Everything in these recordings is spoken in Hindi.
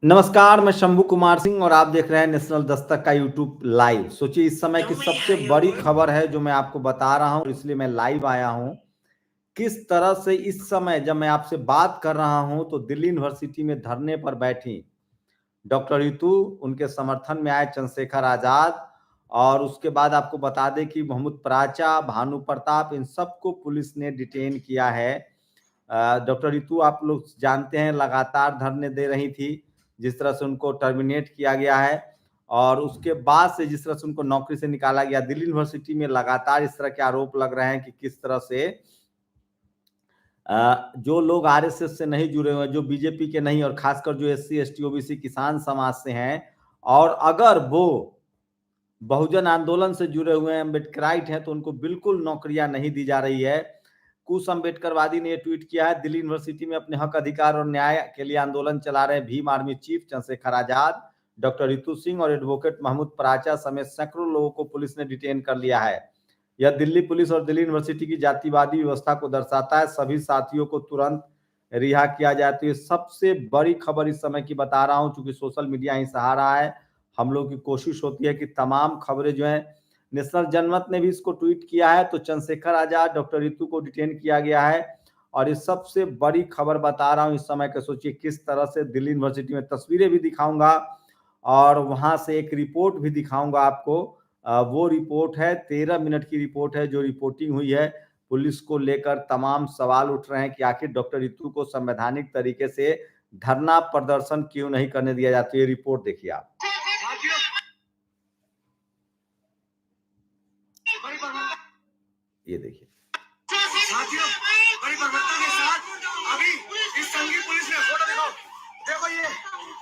नमस्कार, मैं शंभू कुमार सिंह और आप देख रहे हैं नेशनल दस्तक का यूट्यूब लाइव। सोचिए इस समय की सबसे बड़ी खबर है जो मैं आपको बता रहा हूं, इसलिए मैं लाइव आया हूं। किस तरह से इस समय जब मैं आपसे बात कर रहा हूं तो दिल्ली यूनिवर्सिटी में धरने पर बैठी डॉक्टर रितु, उनके समर्थन में आए चंद्रशेखर आजाद और उसके बाद आपको बता दें कि मोहम्मद प्राचा, भानु प्रताप, इन सबको पुलिस ने डिटेन किया है। डॉक्टर रितु आप लोग जानते हैं लगातार धरने दे रही थी, जिस तरह से उनको टर्मिनेट किया गया है और उसके बाद से जिस तरह से उनको नौकरी से निकाला गया। दिल्ली यूनिवर्सिटी में लगातार इस तरह के आरोप लग रहे हैं कि किस तरह से जो लोग आरएसएस से नहीं जुड़े हुए हैं, जो बीजेपी के नहीं और खासकर जो एससी एसटी ओबीसी किसान समाज से हैं और अगर वो बहुजन आंदोलन से जुड़े हुए हैं, अम्बेडकराइट हैं, तो उनको बिल्कुल नौकरियां नहीं दी जा रही है। कुछ अम्बेडकरवादी ने ट्वीट किया है, दिल्ली यूनिवर्सिटी में अपने हक अधिकार और न्याय के लिए आंदोलन चला रहे Bhim army chief Chandrashekhar Azad, doctor Ritu Singh और एडवोकेट महमूद प्राचा समेत सैकड़ों लोगों को पुलिस ने डिटेन कर लिया है। यह दिल्ली पुलिस और दिल्ली यूनिवर्सिटी की जातिवादी व्यवस्था को दर्शाता है। सभी साथियों को तुरंत रिहा किया जाए। तो ये सबसे बड़ी खबर इस समय की बता रहा हूं, चूंकि सोशल मीडिया ही सहा रहा है। हम लोग की कोशिश होती है कि तमाम खबरें जो है, नेशनल जनमत ने भी इसको ट्वीट किया है, तो चंद्रशेखर आजाद, डॉक्टर रितु को डिटेन किया गया है और इस सबसे बड़ी खबर बता रहा हूं इस समय के। सोचिए किस तरह से दिल्ली यूनिवर्सिटी में तस्वीरें भी दिखाऊंगा और वहां से एक रिपोर्ट भी दिखाऊंगा आपको। वो रिपोर्ट है 13 मिनट की रिपोर्ट है जो रिपोर्टिंग हुई है। पुलिस को लेकर तमाम सवाल उठ रहे हैं कि आखिर डॉक्टर रितु को संवैधानिक तरीके से धरना प्रदर्शन क्यों नहीं करने दिया जाता। ये रिपोर्ट देखिए आप। ये देखिए साथियों, बड़ी प्रमुखता के साथ अभी इस संघीय पुलिस ने, फोटो दिखाओ, देखो ये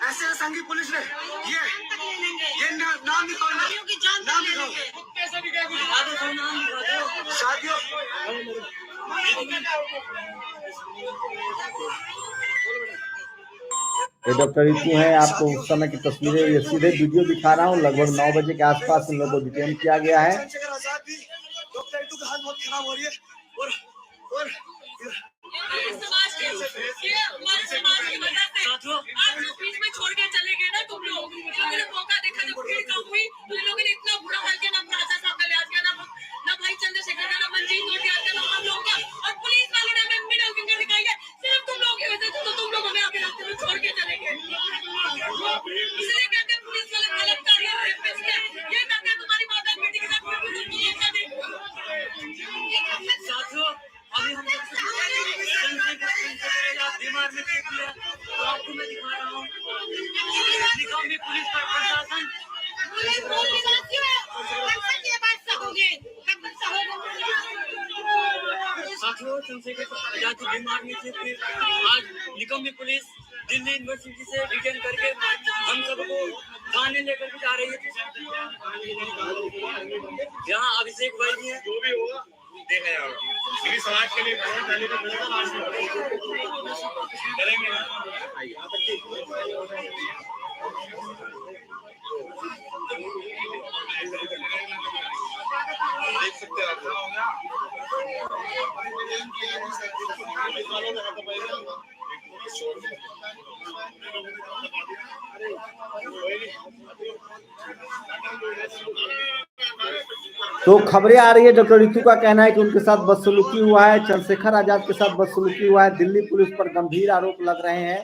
ऐसे संघीय पुलिस ने ये नाम दिखाओ, नाम दिखाओ साथियों। ये डॉक्टर रितु हैं, आपको उस समय की तस्वीरें, ये सीधे वीडियो दिखा रहा हूँ। लगभग 9 बजे के आसपास इन लोगों को डिटेन किया गया है। डॉक्टर रितु की हालत बहुत खराब हो रही है और समाज के हमारे समाज की वजह से आप लोग बीच में छोड़ के चले गए ना। तुम लोगों ने मौका देखा जब भीड़ कम हुई, तुम लोगों ने इतना बुरा हाल किया, ना प्राचा साहब का लिहाज किया, ना भाई चंद्रशेखर का, ना मंजीत को लिहाज किया, ना हम लोग का, और पुलिस वाले ने हमें मिडल फिंगर दिखाई है सिर्फ तुम लोगों की वजह से। तो तुम लोग हमें अपने रास्ते में छोड़ के चले गए। इसलिए कहते हैं पुलिस वाले बलात्कारी है, रेपिस्ट है, ये करते हैं तुम्हारी माता बेटी के साथ। साथियों, अभी हम बीमार में देख लिया तो आपको मैं दिखा रहा हूँ निगम पुलिस पर प्रशासन साथियों। चंद्रशेखर आजाद की बीमार में से फिर आज निगम पुलिस दिल्ली यूनिवर्सिटी से डिटेन करके हम सबको थाने लेकर भी जा रही है। यहाँ अभिषेक भाई जी हैं, जो भी होगा देखा यार मेरी समाज के लिए करेंगे। देख सकते हैं तो खबरें आ रही है, डॉक्टर रितु का कहना है कि उनके साथ बदसलूकी हुआ है, चंद्रशेखर आजाद के साथ बदसलूकी हुआ है। दिल्ली पुलिस पर गंभीर आरोप लग रहे हैं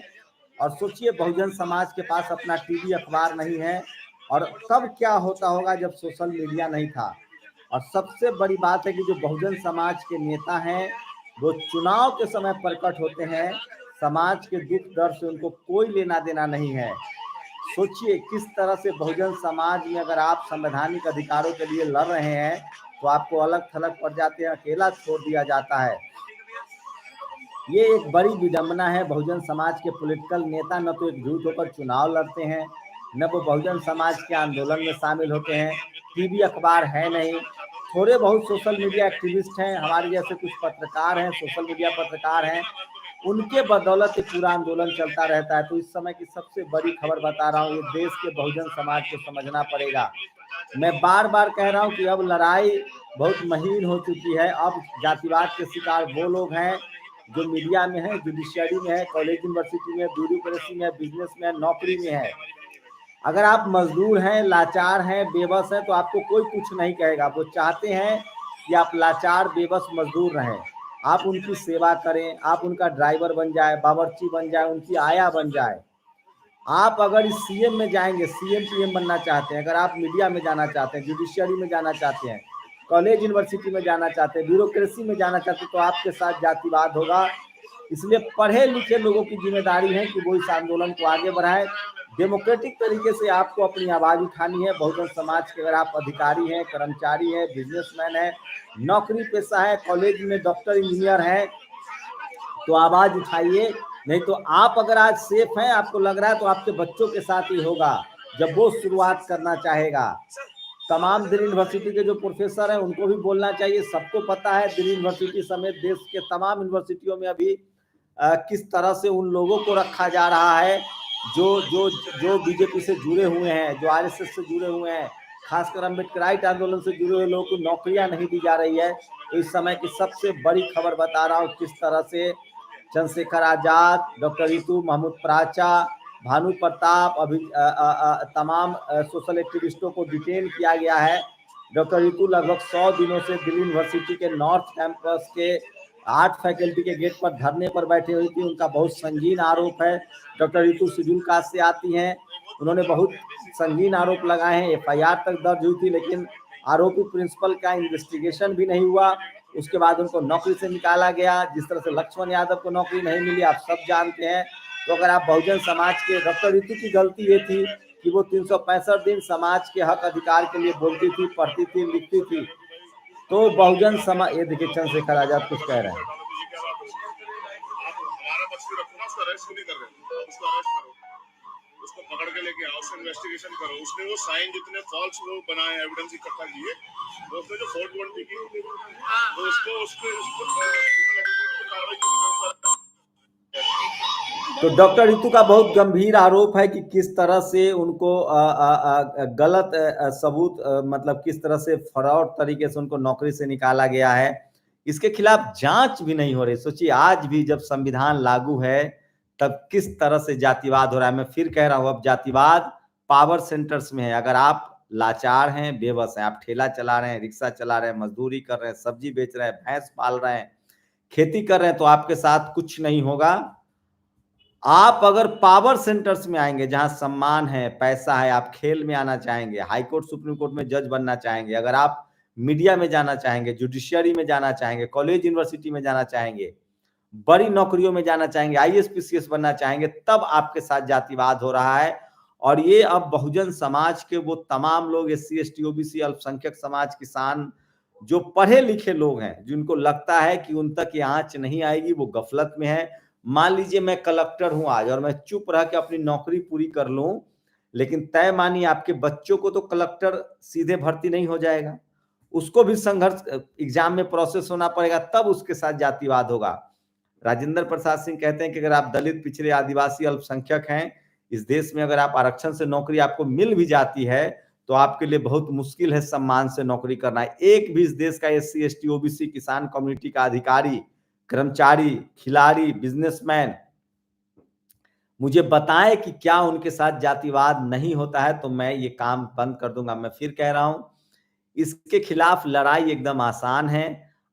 और सोचिए बहुजन समाज के पास अपना टीवी अखबार नहीं है और तब क्या होता होगा जब सोशल मीडिया नहीं था। और सबसे बड़ी बात है कि जो बहुजन समाज के नेता हैं वो चुनाव के समय प्रकट होते हैं, समाज के दुख दर्द से उनको कोई लेना देना नहीं है। सोचिए किस तरह से बहुजन समाज में अगर आप संवैधानिक अधिकारों के लिए लड़ रहे हैं तो आपको अलग थलग पड़ जाते हैं, अकेला छोड़ दिया जाता है। ये एक बड़ी विडंबना है। बहुजन समाज के पॉलिटिकल नेता न तो एकजुट होकर चुनाव लड़ते हैं, न वो बहुजन समाज के आंदोलन में शामिल होते हैं। टीवी अखबार है नहीं, थोड़े बहुत सोशल मीडिया एक्टिविस्ट हैं, हमारे जैसे कुछ पत्रकार हैं, सोशल मीडिया पत्रकार हैं, उनके बदौलत पूरा आंदोलन चलता रहता है। तो इस समय की सबसे बड़ी खबर बता रहा हूँ, ये देश के बहुजन समाज को समझना पड़ेगा। मैं बार बार कह रहा हूँ कि अब लड़ाई बहुत महीन हो चुकी है। अब जातिवाद के शिकार वो लोग हैं जो मीडिया में है, जुडिशियरी में है, कॉलेज यूनिवर्सिटी में, ब्यूरोक्रेसी में, बिजनेस में, नौकरी में है। अगर आप मजदूर हैं, लाचार हैं, बेबस हैं, तो आपको कोई कुछ नहीं कहेगा। वो चाहते हैं कि आप लाचार, बेबस, मजदूर रहें, आप उनकी सेवा करें, आप उनका ड्राइवर बन जाए, बावर्ची बन जाए, उनकी आया बन जाए। आप अगर इस सीएम में जाएंगे, सीएम पीएम बनना चाहते हैं, अगर आप मीडिया में जाना चाहते हैं, जुडिशियरी में जाना चाहते हैं, कॉलेज यूनिवर्सिटी में जाना चाहते हैं, ब्यूरोक्रेसी में जाना चाहते हैं, तो आपके साथ जातिवाद होगा। इसलिए पढ़े लिखे लोगों की जिम्मेदारी है कि वो इस आंदोलन को आगे बढ़ाएं। डेमोक्रेटिक तरीके से आपको अपनी आवाज उठानी है। बहुजन समाज के अगर आप अधिकारी हैं, कर्मचारी हैं, बिजनेसमैन हैं, नौकरी पेशा है, कॉलेज में डॉक्टर इंजीनियर हैं, तो आवाज उठाइए। नहीं तो आप अगर आज सेफ हैं, आपको लग रहा है, तो आपके बच्चों के साथ ही होगा जब वो शुरुआत करना चाहेगा। तमाम दिल्ली यूनिवर्सिटी के जो प्रोफेसर हैं उनको भी बोलना चाहिए। सबको पता है दिल्ली यूनिवर्सिटी समेत देश के तमाम यूनिवर्सिटियों में अभी किस तरह से उन लोगों को रखा जा रहा है जो जो जो बीजेपी से जुड़े हुए हैं, जो आरएसएस से जुड़े हुए हैं, खासकर अम्बेडकराइट आंदोलन से जुड़े हुए लोगों को नौकरियां नहीं दी जा रही है। तो इस समय की सबसे बड़ी खबर बता रहा हूँ, किस तरह से चंद्रशेखर आजाद, डॉक्टर रितु, महमूद प्राचा, भानु प्रताप, अभी तमाम सोशल एक्टिविस्टों को डिटेन किया गया है। डॉक्टर रितु लगभग 100 दिनों से दिल्ली यूनिवर्सिटी के नॉर्थ कैंपस के 8 फैकल्टी के गेट पर धरने पर बैठी हुई थी। उनका बहुत संगीन आरोप है। डॉक्टर रितु शेड्यूल कास्ट से आती हैं, उन्होंने बहुत संगीन आरोप लगाए हैं। एफआईआर तक दर्ज हुई थी, लेकिन आरोपी प्रिंसिपल का इन्वेस्टिगेशन भी नहीं हुआ। उसके बाद उनको नौकरी से निकाला गया। जिस तरह से लक्ष्मण यादव को नौकरी नहीं मिली, आप सब जानते हैं। तो अगर आप बहुजन समाज के, डॉक्टर रितु की गलती ये थी कि वो 365 दिन समाज के हक अधिकार के लिए बोलती थी, पढ़ती थी, लिखती थी। तो बहुजन समाज, ये देखिए चंद्रशेखर आजाद कुछ कह रहे हैं। उसको पकड़ के लेके आओ, उससे इन्वेस्टिगेशन करो। उसने वो साइन जितने फॉल्स वो बनाए, एविडेंस इकट्ठा किए, तो उसने जो 420 की तो उसको कार्रवाई की। तो डॉक्टर रितु का बहुत गंभीर आरोप है कि किस तरह से उनको गलत सबूत, मतलब किस तरह से फ्रॉड तरीके से उनको नौकरी से निकाला गया है। इसके खिलाफ जांच भी नहीं हो रही। सोचिए, आज भी जब संविधान लागू है तब किस तरह से जातिवाद हो रहा है। मैं फिर कह रहा हूं, अब जातिवाद पावर सेंटर्स में है। अगर आप लाचार हैं, बेबस हैं, आप ठेला चला रहे हैं, रिक्शा चला रहे हैं, मजदूरी कर रहे हैं, सब्जी बेच रहे हैं, भैंस पाल रहे हैं, खेती कर रहे हैं, तो आपके साथ कुछ नहीं होगा। आप अगर पावर सेंटर्स में आएंगे, जहां सम्मान है, पैसा है, आप खेल में आना चाहेंगे, हाई कोर्ट सुप्रीम कोर्ट में जज बनना चाहेंगे, अगर आप मीडिया में जाना चाहेंगे, जुडिशियरी में जाना चाहेंगे, कॉलेज यूनिवर्सिटी में जाना चाहेंगे, बड़ी नौकरियों में जाना चाहेंगे, आईएएस पीसीएस बनना चाहेंगे, तब आपके साथ जातिवाद हो रहा है। और ये अब बहुजन समाज के वो तमाम लोग, एससी एसटी ओबीसी, अल्पसंख्यक समाज, किसान, जो पढ़े लिखे लोग हैं, जिनको लगता है कि उन तक ये आंच नहीं आएगी, वो गफलत में है। मान लीजिए मैं कलेक्टर हूं आज और मैं चुप रह के अपनी नौकरी पूरी कर लूं, लेकिन तय मानिए आपके बच्चों को तो कलेक्टर सीधे भर्ती नहीं हो जाएगा, उसको भी संघर्ष एग्जाम में प्रोसेस होना पड़ेगा, तब उसके साथ जातिवाद होगा। राजेंद्र प्रसाद सिंह कहते हैं कि अगर आप दलित, पिछड़े, आदिवासी, अल्पसंख्यक हैं इस देश में, अगर आप आरक्षण से नौकरी आपको मिल भी जाती है तो आपके लिए बहुत मुश्किल है सम्मान से नौकरी करना। एक भी इस देश का एससी एसटी ओबीसी, किसान कम्युनिटी का अधिकारी, कर्मचारी, खिलाड़ी, बिजनेसमैन मुझे बताए कि क्या उनके साथ जातिवाद नहीं होता है, तो मैं ये काम बंद कर दूंगा। मैं फिर कह रहा हूं, इसके खिलाफ लड़ाई एकदम आसान है।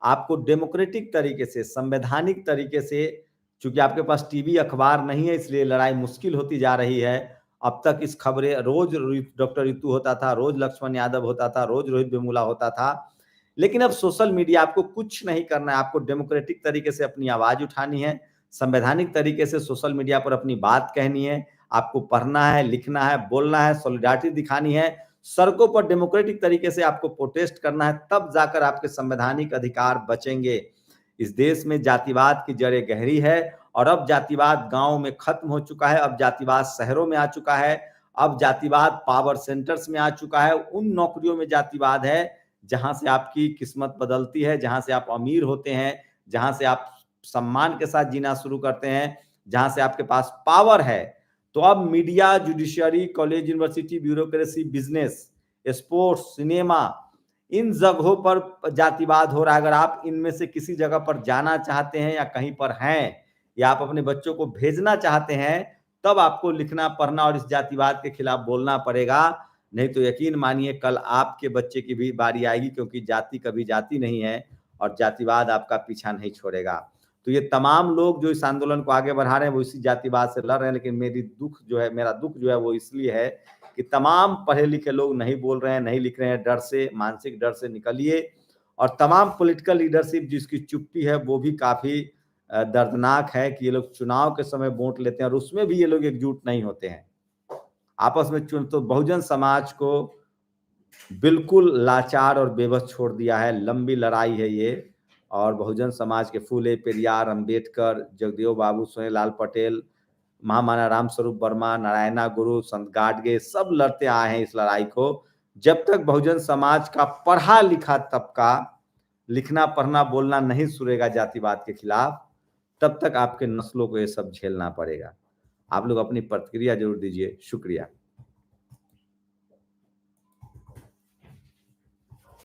आपको डेमोक्रेटिक तरीके से, संवैधानिक तरीके से, चूंकि आपके पास टीवी अखबार नहीं है इसलिए लड़ाई मुश्किल होती जा रही है। अब तक इस खबरें रोज डॉक्टर रितु होता था, रोज लक्ष्मण यादव होता था, रोज रोहित वेमुला होता था, लेकिन अब सोशल मीडिया, आपको कुछ नहीं करना है। आपको डेमोक्रेटिक तरीके से अपनी आवाज उठानी है, संवैधानिक तरीके से सोशल मीडिया पर अपनी बात कहनी है, आपको पढ़ना है, लिखना है, बोलना है, सॉलिडारिटी दिखानी है, सड़कों पर डेमोक्रेटिक तरीके से आपको प्रोटेस्ट करना है, तब जाकर आपके संवैधानिक अधिकार बचेंगे। इस देश में जातिवाद की जड़ें गहरी है और अब जातिवाद गांव में खत्म हो चुका है, अब जातिवाद शहरों में आ चुका है, अब जातिवाद पावर सेंटर्स में आ चुका है। उन नौकरियों में जातिवाद है जहां से आपकी किस्मत बदलती है, जहां से आप अमीर होते हैं, जहां से आप सम्मान के साथ जीना शुरू करते हैं, जहां से आपके पास पावर है। तो अब media, judiciary, college university, bureaucracy, business, sports, cinema, इन जगहों पर जातिवाद हो रहा है। अगर आप इनमें से किसी जगह पर जाना चाहते हैं या कहीं पर हैं या आप अपने बच्चों को भेजना चाहते हैं, तब आपको लिखना पढ़ना और इस जातिवाद के खिलाफ बोलना पड़ेगा। नहीं तो यकीन मानिए कल आपके बच्चे की भी बारी आएगी, क्योंकि जाति कभी जाति नहीं है और जातिवाद आपका पीछा नहीं छोड़ेगा। तो ये तमाम लोग जो इस आंदोलन को आगे बढ़ा रहे हैं वो इसी जातिवाद से लड़ रहे हैं, लेकिन मेरा दुख जो है वो इसलिए है कि तमाम पढ़े लिखे लोग नहीं बोल रहे हैं, नहीं लिख रहे हैं, डर से, मानसिक डर से निकलिए। और तमाम पॉलिटिकल लीडरशिप जिसकी चुप्पी है वो भी काफी दर्दनाक है कि ये लोग चुनाव के समय वोट लेते हैं और उसमें भी ये लोग एकजुट नहीं होते हैं आपस में। तो बहुजन समाज को बिल्कुल लाचार और बेबस छोड़ दिया है। लंबी लड़ाई है ये, और बहुजन समाज के फूले, पेरियार, अंबेडकर, जगदेव बाबू, सोनेलाल पटेल, महामाना राम स्वरूप वर्मा, नारायणा गुरु, संत गाडगे सब लड़ते आए हैं इस लड़ाई को। जब तक बहुजन समाज का पढ़ा लिखा तबका लिखना पढ़ना बोलना नहीं सुनेगा जातिवाद के खिलाफ, तब तक आपके नस्लों को ये सब झेलना पड़ेगा। आप लोग अपनी प्रतिक्रिया जरूर दीजिए। शुक्रिया।